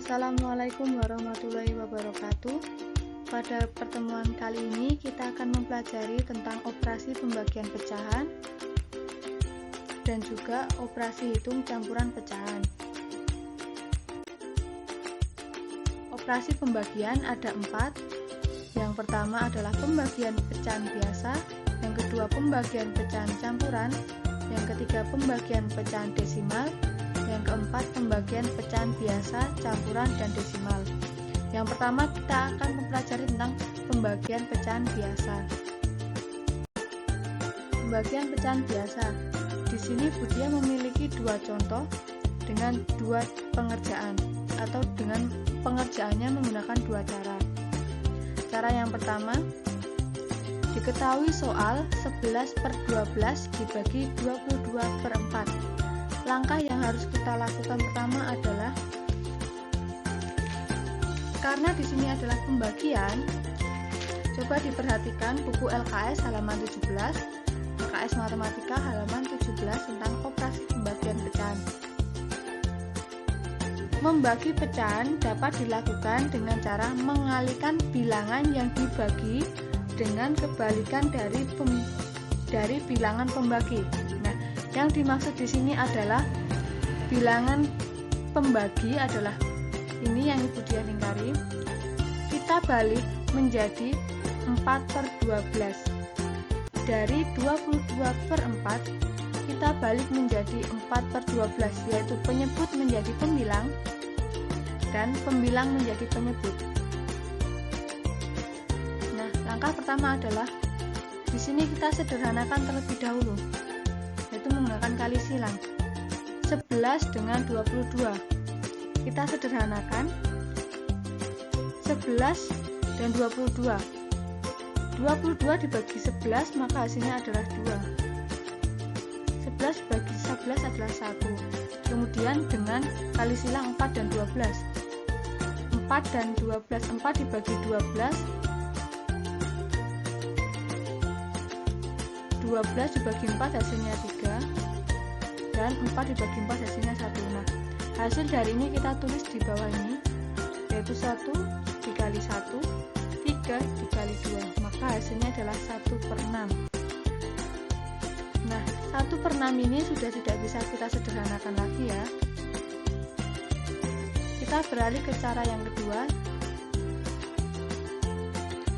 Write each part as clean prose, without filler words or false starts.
Assalamualaikum warahmatullahi wabarakatuh. Pada pertemuan kali ini kita akan mempelajari tentang operasi pembagian pecahan dan juga operasi hitung campuran pecahan. Operasi pembagian ada 4. Yang pertama adalah pembagian pecahan biasa, yang kedua pembagian pecahan campuran, yang ketiga pembagian pecahan desimal, yang keempat pembagian pecahan biasa, campuran, dan desimal. Yang pertama kita akan mempelajari tentang pembagian pecahan biasa. Pembagian pecahan biasa. Di sini Budia memiliki 2 contoh dengan 2 pengerjaan atau dengan pengerjaannya menggunakan 2 cara. Cara yang pertama, diketahui soal 11/12 dibagi 22/4. Langkah yang harus kita lakukan pertama adalah, karena di sini adalah pembagian, coba diperhatikan buku LKS halaman 17, LKS Matematika halaman 17 tentang operasi pembagian pecahan. Membagi pecahan dapat dilakukan dengan cara mengalihkan bilangan yang dibagi dengan kebalikan dari bilangan pembagi. Yang dimaksud di sini adalah bilangan pembagi adalah ini yang Ibu Dia lingkari. Kita balik menjadi 4/12. Dari 22/4 kita balik menjadi 4/12, yaitu penyebut menjadi pembilang dan pembilang menjadi penyebut. Nah, langkah pertama adalah di sini kita sederhanakan terlebih dahulu, yaitu menggunakan kali silang. 11 dengan 22 kita sederhanakan. 11 dan 22 dibagi 11 maka hasilnya adalah 2. 11 bagi 11 adalah 1. Kemudian dengan kali silang 4 dan 12, 4 dan 12, 4 dibagi 12 dibagi 4 hasilnya 3, dan 4 dibagi 4 hasilnya 1. Nah, hasil dari ini kita tulis di bawah ini, yaitu 1 dikali 1, 3 dikali 2, maka hasilnya adalah 1/6. Nah, 1/6 ini sudah tidak bisa kita sederhanakan lagi ya. Kita beralih ke cara yang kedua.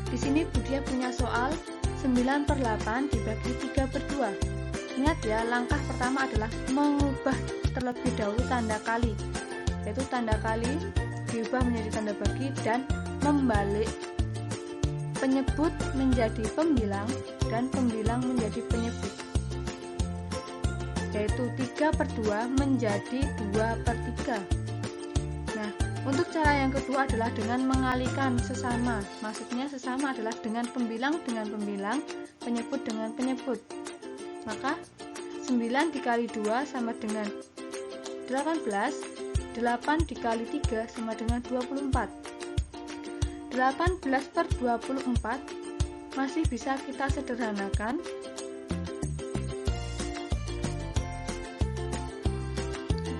Di sini Budia punya soal 9/8 dibagi 3/2. Ingat ya, langkah pertama adalah mengubah terlebih dahulu tanda kali, yaitu tanda kali diubah menjadi tanda bagi dan membalik penyebut menjadi pembilang dan pembilang menjadi penyebut, yaitu 3/2 menjadi 2/3. Nah, untuk cara yang kedua adalah dengan mengalihkan sesama. Maksudnya sesama adalah dengan pembilang, penyebut dengan penyebut. Maka 9 dikali 2 sama dengan 18, 8 dikali 3 sama dengan 24. 18/24 masih bisa kita sederhanakan,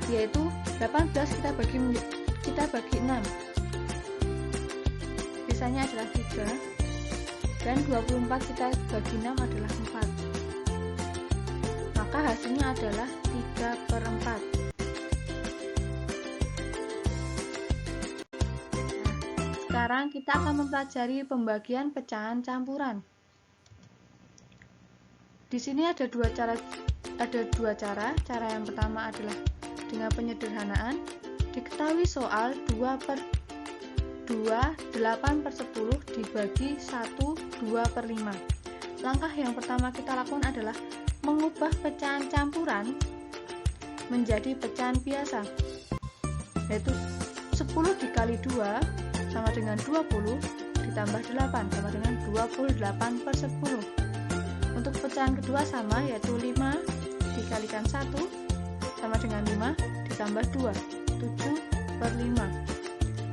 yaitu 18 kita bagi 6, sisanya adalah 3, dan 24 kita bagi 6 adalah 4, maka hasilnya adalah 3/4. Sekarang kita akan mempelajari pembagian pecahan campuran. Di sini ada dua cara. Cara yang pertama adalah dengan penyederhanaan. Diketahui soal 2/2 8/10 dibagi 1 2/5. Langkah yang pertama kita lakukan adalah mengubah pecahan campuran menjadi pecahan biasa, yaitu 10 dikali 2 sama dengan 20 ditambah 8 sama dengan 28/10. Untuk pecahan kedua sama, yaitu 5 dikalikan 1 sama dengan 5 ditambah 2, 7/5.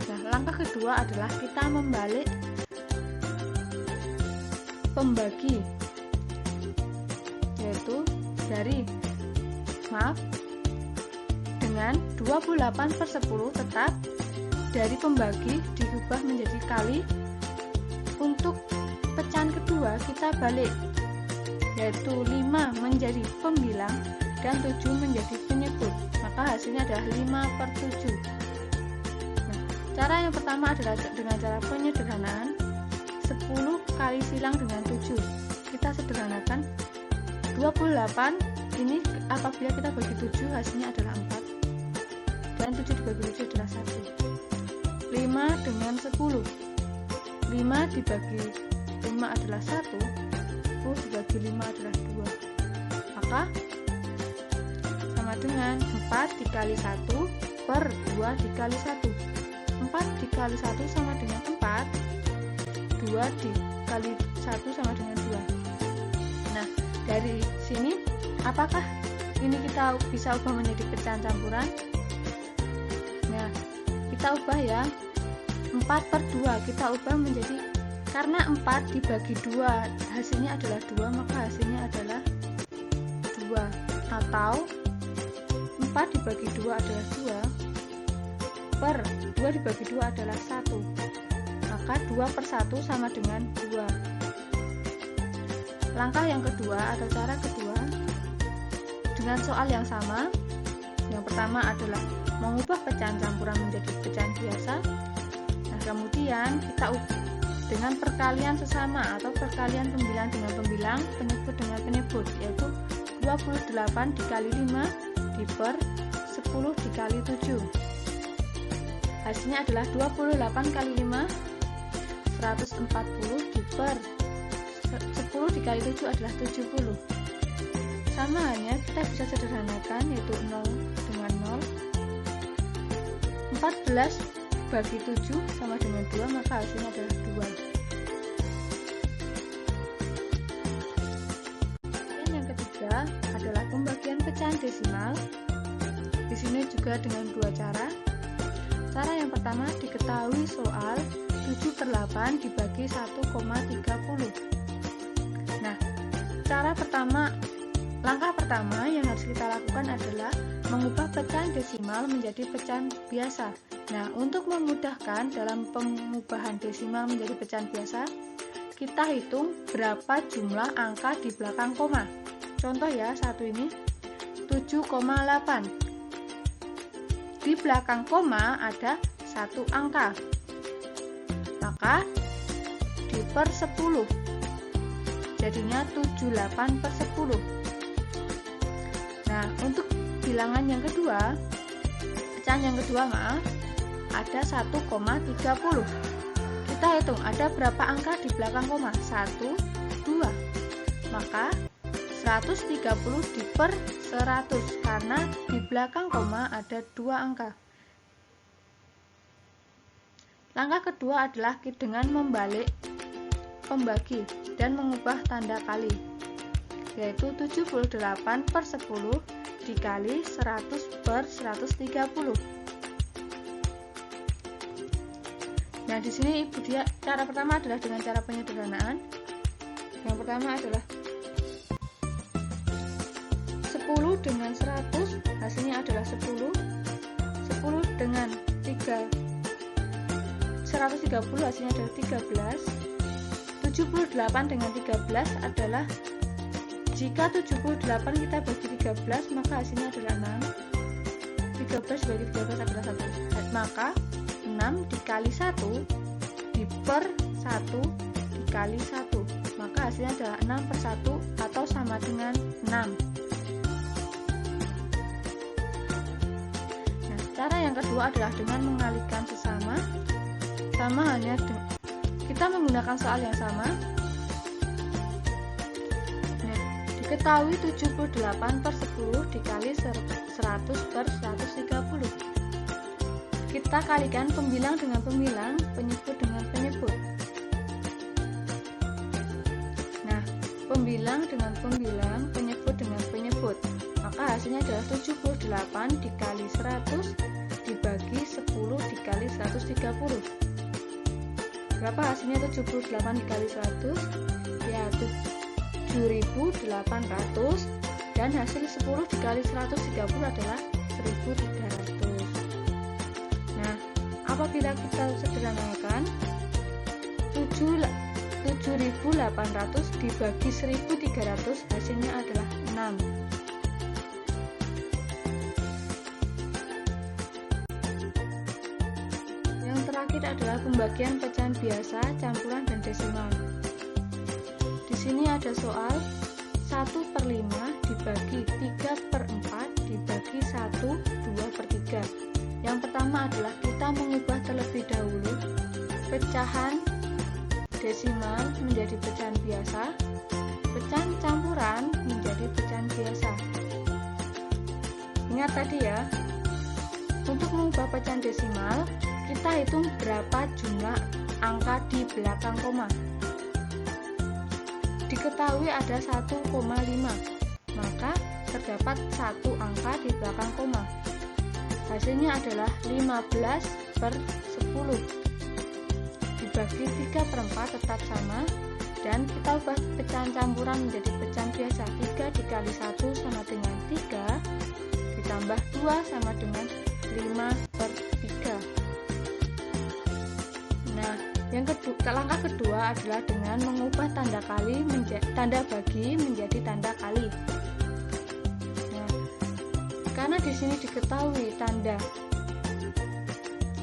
Nah, langkah kedua adalah kita membalik pembagi, yaitu dengan 28/10 tetap dari pembagi diubah menjadi kali. Untuk pecahan kedua kita balik, yaitu 5 menjadi pembilang dan 7 menjadi penyebut, maka hasilnya adalah 5/7. Nah, cara yang pertama adalah dengan cara penyederhanaan. 10 kali silang dengan 7, kita sederhanakan. 28 ini apabila kita bagi 7 hasilnya adalah 4, dan 7 dibagi 7 adalah 1. 5 dengan 10, 5 dibagi 5 adalah 1, 10 dibagi 5 adalah 2, maka sama dengan 4 dikali 1 per 2 dikali 1. 4 dikali 1 sama dengan 4, 2 dikali 1 sama dengan 2. Nah, dari sini apakah ini kita bisa ubah menjadi pecahan campuran? Nah, kita ubah ya. 4/2 kita ubah menjadi, karena 4 dibagi 2 hasilnya adalah 2, maka hasilnya adalah 2, atau 4 dibagi 2 adalah 2 per 2 dibagi 2 adalah 1, maka 2/1 sama dengan 2. Langkah yang kedua atau cara kedua dengan soal yang sama. Yang pertama adalah mengubah pecahan campuran menjadi pecahan biasa. Nah, kemudian kita ubah dengan perkalian sesama atau perkalian pembilang dengan pembilang, penyebut dengan penyebut, yaitu 28 dikali 5 diper 10 dikali 7. Hasilnya adalah 28 kali 5 140 diper 10 dikali 7 adalah 70. Sama halnya kita bisa sederhanakan, yaitu 0 dengan 0. 14 bagi 7 sama dengan 2, maka hasilnya adalah 2. Dan yang ketiga adalah pembagian pecahan desimal. Di sini juga dengan dua cara. Cara yang pertama, diketahui soal 7/8 dibagi 1,30. Nah, langkah pertama yang harus kita lakukan adalah mengubah pecahan desimal menjadi pecahan biasa. Nah, untuk memudahkan dalam pengubahan desimal menjadi pecahan biasa, kita hitung berapa jumlah angka di belakang koma. Contoh ya, satu ini 7,8. Di belakang koma ada satu angka, maka diper 10, jadinya 78/10. Nah, untuk bilangan yang kedua, pecahan yang kedua ada 1,30. Kita hitung ada berapa angka di belakang koma, 1, 2, maka 130 diper 100, karena di belakang koma ada 2 angka. Langkah kedua adalah dengan membalik pembagi dan mengubah tanda kali, yaitu 78/10 dikali 100/130. Nah, di sini cara pertama adalah dengan cara penyederhanaan. Yang pertama adalah 10 dengan 100 hasilnya adalah 10. 10 dengan 130 hasilnya adalah 13. 78 dengan 13 adalah, jika 78 kita bagi 13 maka hasilnya adalah 6. 13 bagi 13 adalah 1, maka 6 dikali 1 diper 1 dikali 1, maka hasilnya adalah 6/1 atau sama dengan 6. Nah, cara yang kedua adalah dengan mengalihkan sesama. Sama halnya kita menggunakan soal yang sama. Nah, diketahui 78/10 dikali 100/130. Kita kalikan pembilang dengan pembilang, penyebut dengan penyebut. Nah, pembilang dengan pembilang, penyebut dengan penyebut, maka hasilnya adalah 78 dikali 100 dibagi 10 dikali 130. Berapa hasilnya 78 dikali 100? Ya, 7.800, dan hasil 10 dikali 130 adalah 1.300. Nah, apabila kita sederhanakan, 7.800 dibagi 1.300 hasilnya adalah 6. Yang terakhir adalah pembagian pecahan biasa, campuran, dan desimal. Di sini ada soal 1/5 dibagi 3/4 dibagi 1, 2/3. Yang pertama adalah kita mengubah terlebih dahulu pecahan desimal menjadi pecahan biasa, pecahan campuran menjadi pecahan biasa. Ingat tadi ya, untuk mengubah pecahan desimal, kita hitung berapa jumlah angka di belakang koma. Diketahui ada 1,5, maka terdapat 1 angka di belakang koma. Hasilnya adalah 15/10. Dibagi 3/4 tetap sama, dan kita ubah pecahan campuran menjadi pecahan biasa. 3 dikali 1 sama dengan 3, ditambah 2 sama dengan 5/3. Nah, langkah kedua adalah dengan mengubah tanda bagi menjadi tanda kali. Nah, karena di sini diketahui tanda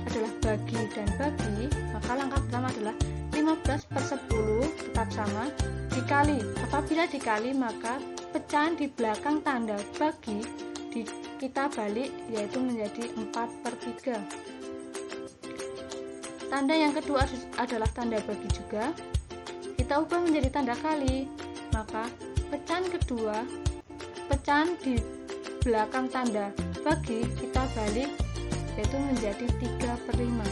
adalah bagi dan bagi, maka langkah pertama adalah 15/10 tetap sama dikali. Apabila dikali, maka pecahan di belakang tanda bagi kita balik, yaitu menjadi 4/3. Tanda yang kedua adalah tanda bagi juga, kita ubah menjadi tanda kali, maka pecahan kedua, pecahan di belakang tanda bagi kita balik, yaitu menjadi 3/5.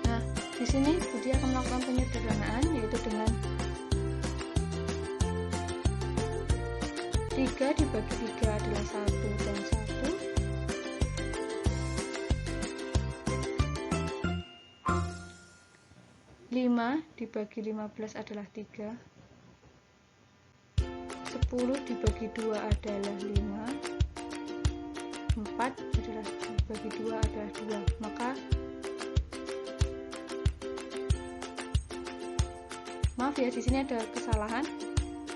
Nah, di sini Budi akan melakukan penyederhanaan, yaitu dengan 3 dibagi 3 adalah 1 dan 1. 5 dibagi 15 adalah 3. 10 dibagi 2 adalah 5. 4 dibagi 2 adalah 2. Maka maaf ya, di sini ada kesalahan.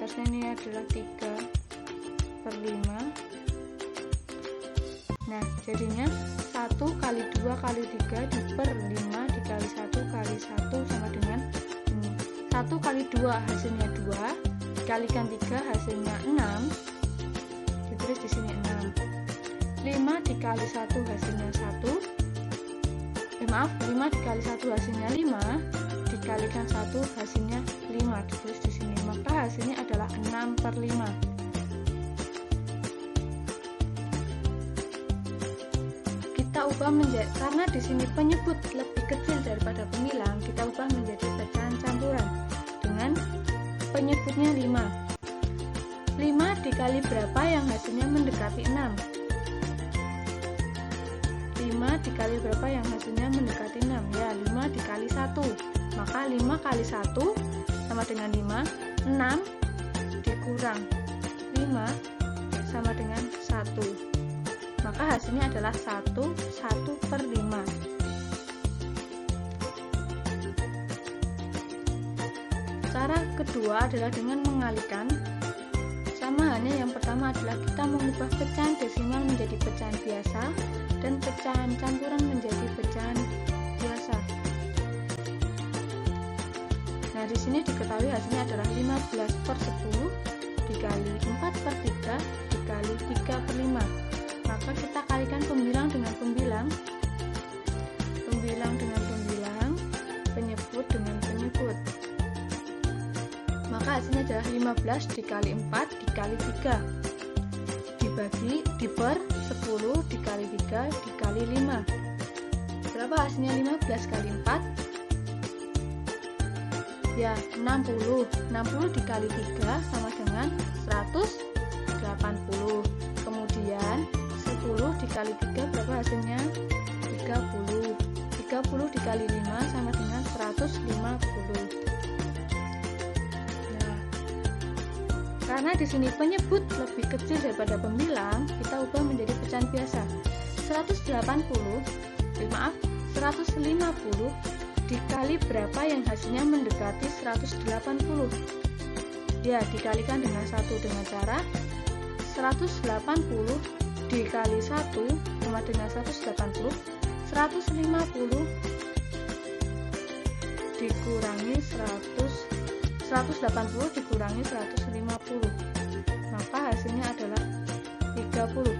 Harusnya ini adalah 3/5. Nah, jadinya 1 kali 2 kali 3 diper 5 dikali 1 kali 1 sama dengan 1 kali 2 hasilnya 2, dikalikan 3 hasilnya 6, ditulis di sini 6. 5 dikali 1 hasilnya 1, 5 dikali 1 hasilnya 5, dikalikan 1 hasilnya 5, ditulis di sini. Maka hasilnya adalah 6/5. Kita ubah menjadi, karena di sini penyebut lebih kecil daripada pemilang, kita ubah menjadi pecahan campuran dengan penyebutnya 5. 5 dikali berapa yang hasilnya mendekati 6? 5 dikali berapa yang hasilnya mendekati 6? Ya, 5 dikali 1. Maka 5 kali 1 sama dengan 5. 6 dikurang 5 sama dengan 1. Maka hasilnya adalah 1/5. Cara kedua adalah dengan mengalihkan. Sama halnya yang pertama adalah kita mengubah pecahan desimal menjadi pecahan biasa dan pecahan campuran menjadi pecahan biasa. Nah, di sini diketahui hasilnya adalah 15/10 dikali 4/3 dikali 3/5. Maka kita kalikan pembilang dengan pembilang, pembilang dengan pembilang, penyebut dengan penyebut. Maka hasilnya adalah 15 dikali 4 dikali 3 dibagi diper 10 dikali 3 dikali 5. Berapa hasilnya 15 kali 4? Ya, 60. 60 dikali 3 sama dengan 180. Kemudian 10 dikali 3 berapa hasilnya? 30. 30 dikali 5 sama dengan 150. Nah, Karena di sini penyebut lebih kecil daripada pembilang, kita ubah menjadi pecahan biasa. 150 dikali berapa yang hasilnya mendekati 180. Ya, dikalikan dengan 1 dengan cara 180 dikali 1 sama dengan 180. 150 dikurangi 180 dikurangi 150, maka hasilnya adalah 30,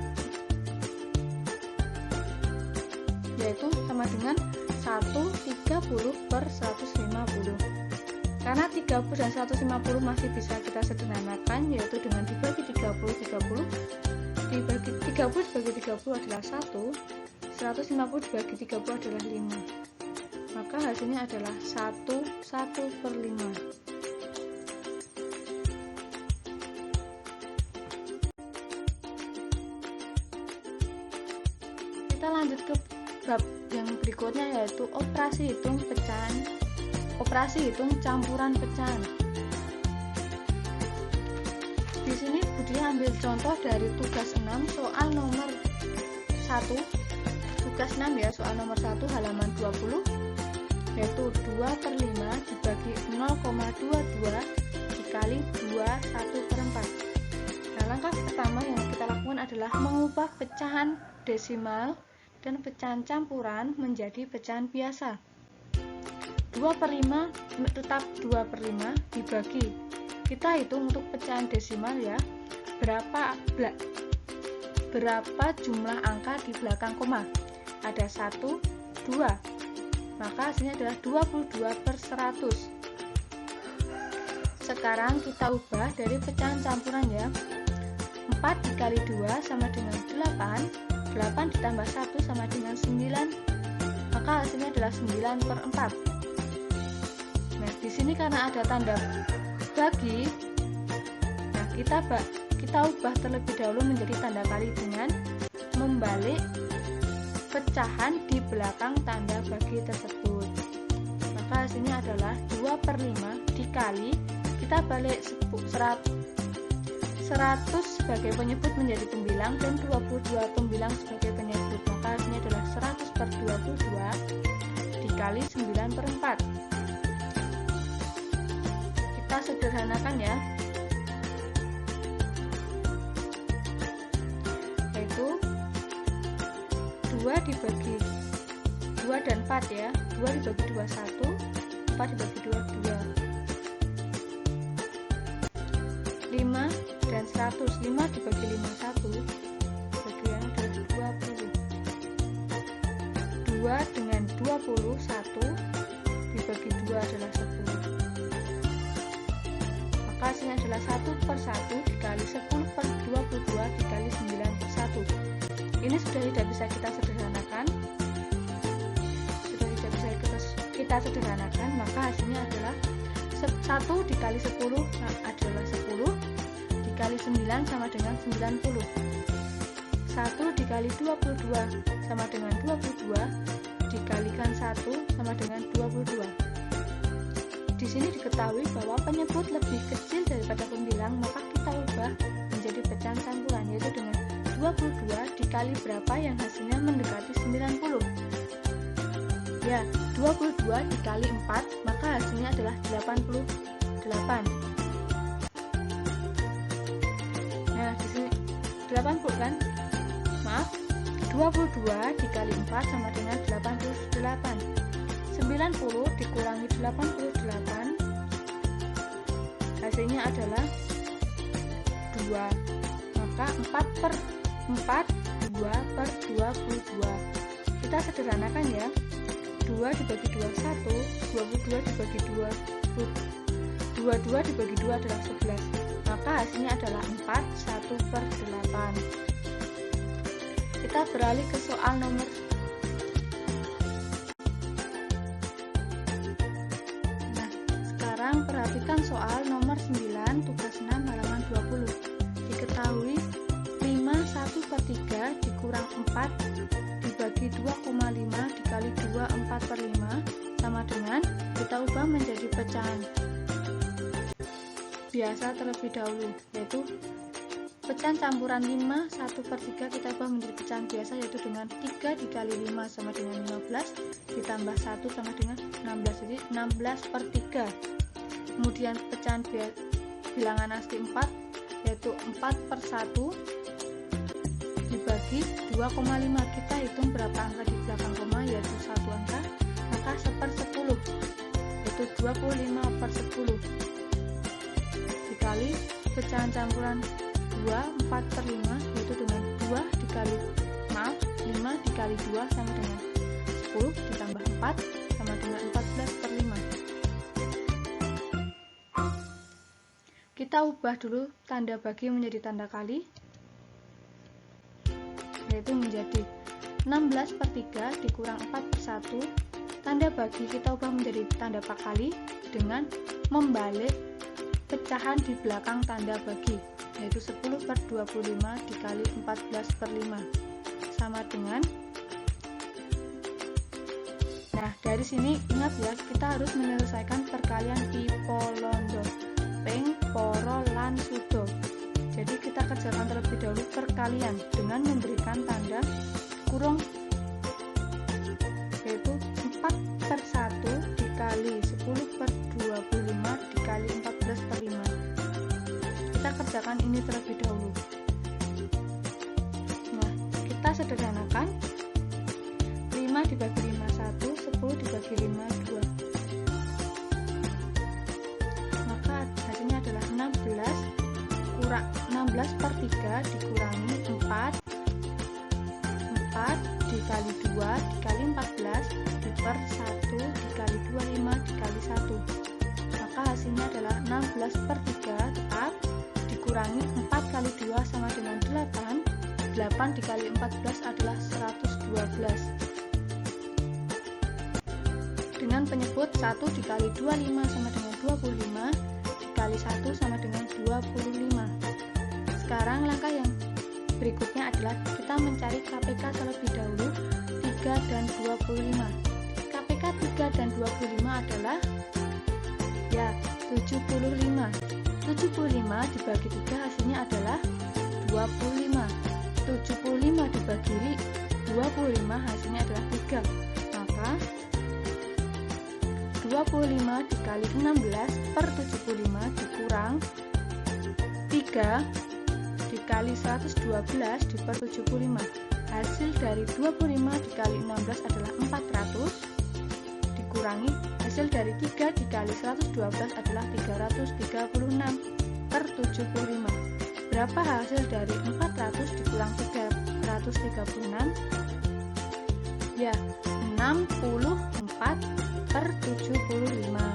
yaitu sama dengan 130 per 150. Karena 30 dan 150 masih bisa kita sederhanakan, yaitu dengan dibagi 30 dibagi 30 dibagi 30 adalah 1, 150 dibagi 30 adalah 5, maka hasilnya adalah 1/5. Kita lanjut ke bab yang berikutnya, yaitu operasi hitung campuran pecahan. Di sini Budi ambil contoh dari tugas 6 soal nomor 1. Tugas 6 ya, soal nomor 1 halaman 20, yaitu 2/5 dibagi 0,22 dikali 2/1/4. Nah, langkah pertama yang kita lakukan adalah mengubah pecahan desimal dan pecahan campuran menjadi pecahan biasa. 2/5 tetap 2/5 dibagi, kita hitung untuk pecahan desimal ya, berapa jumlah angka di belakang koma. Ada 1, 2, maka hasilnya adalah 22/100. Sekarang kita ubah dari pecahan campuran ya. 4 dikali 2 sama dengan 8, 8 ditambah 1 sama dengan 9, maka hasilnya adalah 9/4. Nah, di sini karena ada tanda bagi, nah kita ubah terlebih dahulu menjadi tanda kali dengan membalik pecahan di belakang tanda bagi tersebut. Maka hasilnya adalah 2/5 dikali, kita balik 100 sebagai penyebut menjadi pembilang dan 22 pembilang sebagai penyebut, maka hasilnya adalah 100/22 dikali 9/4. Kita sederhanakan ya, yaitu 2 dibagi 2 dan 4 ya, 2 dibagi 2 1, 4 dibagi 2 2, 5 dan 100, 5 dibagi 5 1, bagian dari 20, 2 dengan 20, 1 dibagi 2 adalah 10, maka hasilnya adalah 1/1 dikali 10/22 dikali 9/1. Ini sudah tidak bisa kita sederhanakan, maka hasilnya adalah 1 dikali 10 adalah 10, dikali 9 sama dengan 90, 1 dikali 22 sama dengan 22, dikalikan 1 sama dengan 22. Di sini diketahui bahwa penyebut lebih kecil daripada pembilang, maka kita ubah menjadi pecahan campuran, yaitu dengan 22 dikali berapa yang hasilnya mendekati 90. Ya, 22 dikali 4, maka hasilnya adalah 88. Nah, di sini 80 kan? Maaf, 22 dikali 4 sama dengan 88. 90 dikurangi 88, hasilnya adalah 2, maka 4/4, 2/22. Kita sederhanakan ya, 2 dibagi 2 1, 22 dibagi 2, 22 dibagi 2 adalah 11, maka hasilnya adalah 4 1/8. Kita beralih ke soal nomor 9. Perhatikan soal nomor 9 tugas 6 halaman 20. Diketahui 5 1/3 dikurang 4 dibagi 2,5 dikali 2 4/5 sama dengan, kita ubah menjadi pecahan biasa terlebih dahulu, yaitu pecahan campuran 5 1/3 kita ubah menjadi pecahan biasa, yaitu dengan 3 dikali 5 sama dengan 15 ditambah 1 sama dengan 16, jadi 16/3. Kemudian pecahan bilangan asli 4, yaitu 4/1 dibagi 2,5. Kita hitung berapa angka di belakang koma, yaitu 1 angka, maka 1/10, yaitu 25/10 dikali pecahan campuran 2 4/5, yaitu dengan 5 dikali 2 sama dengan 10 ditambah 4 sama dengan 14/5. Kita ubah dulu tanda bagi menjadi tanda kali, yaitu menjadi 16/3 dikurang 4/1. Tanda bagi kita ubah menjadi tanda kali dengan membalik pecahan di belakang tanda bagi, yaitu 10/25 dikali 14/5 sama dengan, nah dari sini ingat ya, kita harus menyelesaikan perkalian pipo londo ping poro lan sudo. Jadi kita kerjakan terlebih dahulu perkalian dengan memberikan tanda kurung, yaitu 4/1 dikali 10/25 dikali 14/5. Kita kerjakan ini terlebih dahulu. Nah, kita sederhanakan. 5 dibagi 5 1, 10 dibagi 5 2. Maka hasilnya adalah 16/3 dikurangi 4 dikali 2 dikali 14 diper 1 dikali 25 dikali 1. Maka hasilnya adalah 16/3 tetap dikurangi 4 kali 2 sama dengan 8. 8 dikali 14 adalah 112. Dengan penyebut 1 dikali 25 sama dengan 25 dikali 1 sama dengan 25. Sekarang langkah yang berikutnya adalah kita mencari KPK terlebih dahulu 3 dan 25. KPK 3 dan 25 adalah ya 75. 75 dibagi 3 hasilnya adalah 25. 75 dibagi 25 hasilnya adalah 3. Maka 25 dikali 16/75 dikurang 3 dikali 112 diper 75. Hasil dari 25 dikali 16 adalah 400 dikurangi hasil dari 3 dikali 112 adalah 336/75. Berapa hasil dari 400 dikurang 336? Ya, 64/75.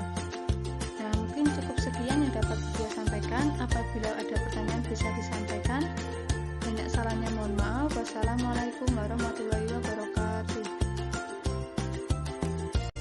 Nah, mungkin cukup sekian yang dapat saya sampaikan. Apabila ada pertanyaan bisa disampaikan. Banyak salahnya mohon maaf. Wassalamualaikum warahmatullahi wabarakatuh.